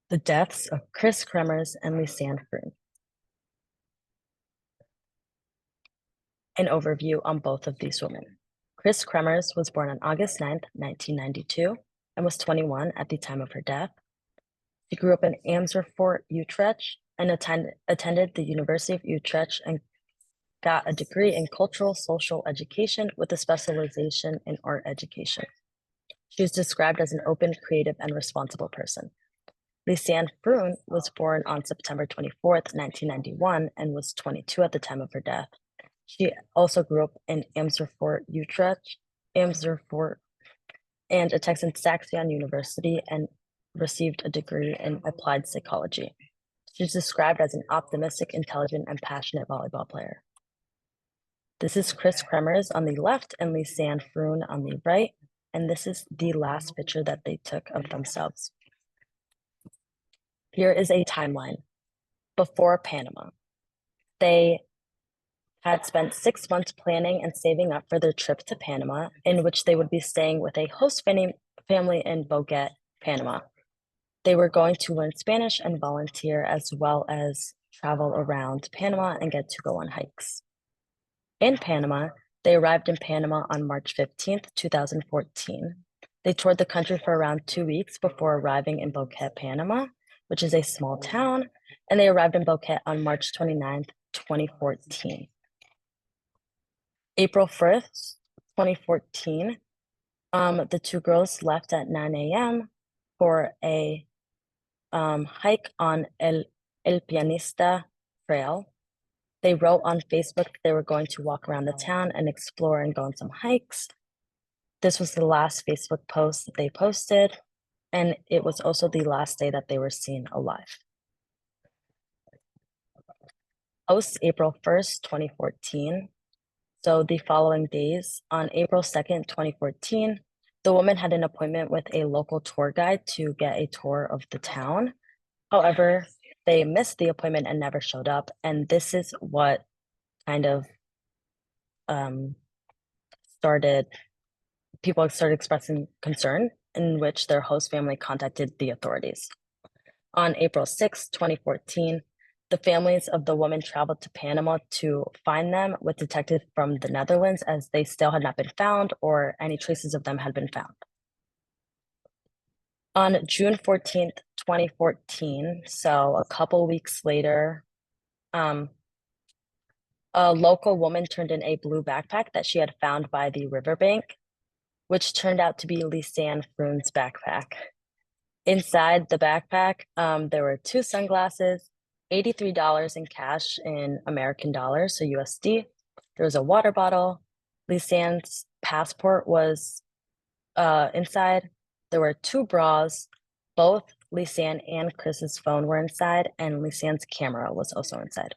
The deaths of Kris Kremers and Lisanne Froon. An overview on both of these women. Kris Kremers was born on August 9th, 1992, and was 21 at the time of her death. She grew up in Amersfoort, Utrecht, and attended the University of Utrecht and got a degree in cultural social education with a specialization in art education. She was described as an open, creative, and responsible person. Lisanne Froon was born on September 24th, 1991, and was 22 at the time of her death. She also grew up in Amersfoort, Utrecht, Amersfoort, and attended Saxion University and received a degree in applied psychology. She's described as an optimistic, intelligent, and passionate volleyball player. This is Kris Kremers on the left and Lisanne Froon on the right, and this is the last picture that they took of themselves. Here is a timeline. Before Panama, they had spent 6 months planning and saving up for their trip to Panama, in which they would be staying with a host family in Boquete, Panama. They were going to learn Spanish and volunteer, as well as travel around Panama and get to go on hikes. In Panama, they arrived in Panama on March 15th, 2014. They toured the country for around 2 weeks before arriving in Boquete, Panama, which is a small town, and they arrived in Boquete on March 29th, 2014. April 1st, 2014, the two girls left at 9 a.m. for a hike on El Pianista Trail. They wrote on Facebook that they were going to walk around the town and explore and go on some hikes. This was the last Facebook post that they posted, and it was also the last day that they were seen alive. Post April 1st, 2014. So the following days, on April 2nd, 2014, the woman had an appointment with a local tour guide to get a tour of the town. However, they missed the appointment and never showed up. And this is what kind of people started expressing concern, in which their host family contacted the authorities. On April 6, 2014, the families of the women traveled to Panama to find them with detectives from the Netherlands, as they still had not been found or any traces of them had been found. On June 14th, 2014, so a couple weeks later, a local woman turned in a blue backpack that she had found by the riverbank, which turned out to be Lisanne Froon's backpack. Inside the backpack, there were 2 sunglasses, $83 in cash in American dollars, so USD. There was a water bottle. Lisanne's passport was inside. There were 2 bras. Both Lisanne and Kris's phone were inside, and Lisanne's camera was also inside.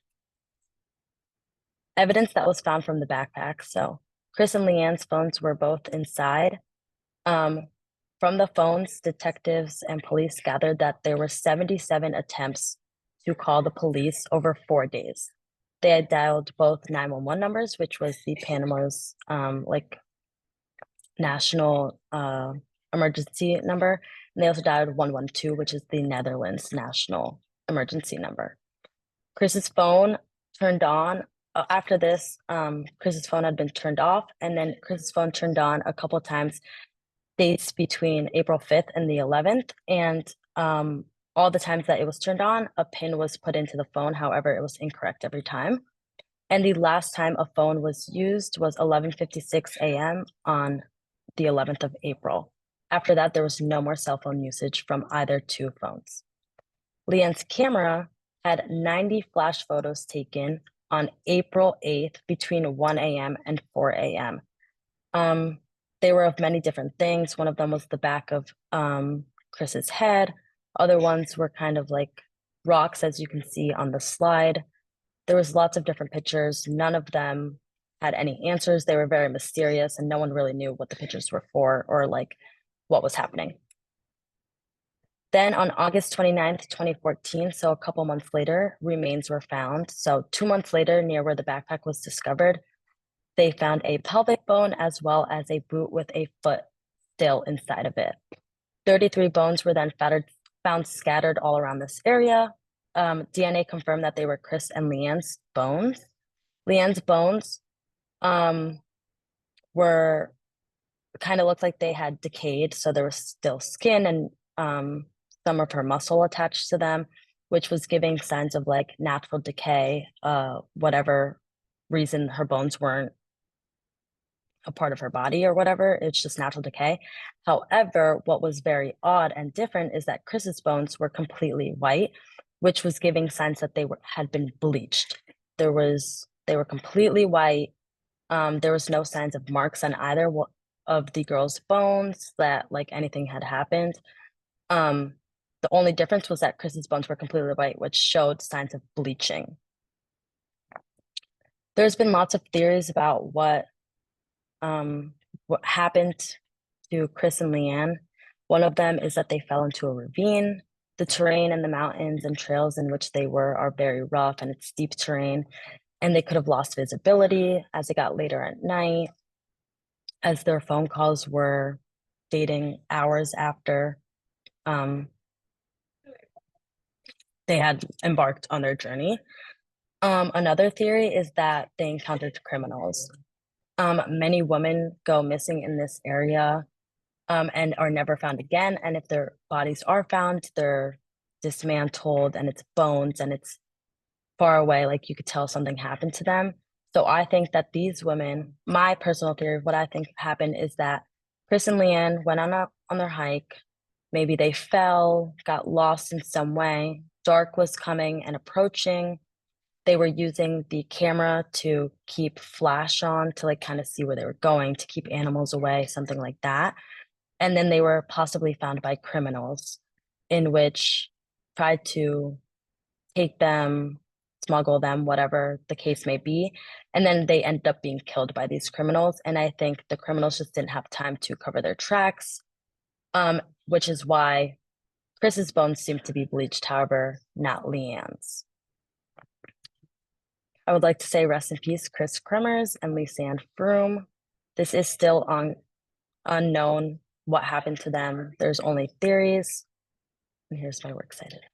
Evidence that was found from the backpack. So Kris and Lisanne's phones were both inside. From the phones, detectives and police gathered that there were 77 attempts to call the police over 4 days. They had dialed both 911 numbers, which was the Panama's national emergency number, and they also dialed 112, which is the Netherlands national emergency number. Kris's phone turned on. After this, Kris's phone had been turned off, and then Kris's phone turned on a couple times, dates between April 5th and the 11th, and all the times that it was turned on, a pin was put into the phone. However, it was incorrect every time. And the last time a phone was used was 11:56 a.m. on the 11th of April. After that, there was no more cell phone usage from either 2 phones. Lisanne's camera had 90 flash photos taken on April 8th between 1 a.m. and 4 a.m. They were of many different things. One of them was the back of Kris's head. Other ones were kind of like rocks, as you can see on the slide. There was lots of different pictures. None of them had any answers. They were very mysterious, and no one really knew what the pictures were for or like what was happening. Then on August 29th, 2014, so a couple months later, remains were found. So 2 months later, near where the backpack was discovered, they found a pelvic bone as well as a boot with a foot still inside of it. 33 bones were then found scattered all around this area. DNA confirmed that they were Kris and Lisanne's bones. Lisanne's bones were kind of looked like they had decayed, so there was still skin and some of her muscle attached to them, which was giving signs of like natural decay, whatever reason her bones weren't a part of her body or whatever, it's just natural decay. However, what was very odd and different is that Kris's bones were completely white, which was giving signs that had been bleached. They were completely white. There was no signs of marks on either of the girl's bones that like anything had happened. The only difference was that Kris's bones were completely white, which showed signs of bleaching. There's been lots of theories about what happened to Kris and Lisanne. One of them is that they fell into a ravine. The terrain and the mountains and trails in which they were are very rough and it's steep terrain, and they could have lost visibility as it got later at night, as their phone calls were dating hours after they had embarked on their journey. Another theory is that they encountered criminals. Many women go missing in this area and are never found again. And if their bodies are found, they're dismantled and it's bones and it's far away. Like you could tell something happened to them. So I think that these women, my personal theory, what I think happened is that Kris and Lisanne went on their hike. Maybe they fell, got lost in some way. Dark was coming and approaching. They were using the camera to keep flash on to like kind of see where they were going, to keep animals away, something like that. And then they were possibly found by criminals in which tried to take them, smuggle them, whatever the case may be. And then they ended up being killed by these criminals. And I think the criminals just didn't have time to cover their tracks, which is why Kris's bones seem to be bleached, however, not Lisanne's. I would like to say rest in peace, Kris Kremers and Lisanne Froon. This is still unknown what happened to them. There's only theories. And here's my works cited.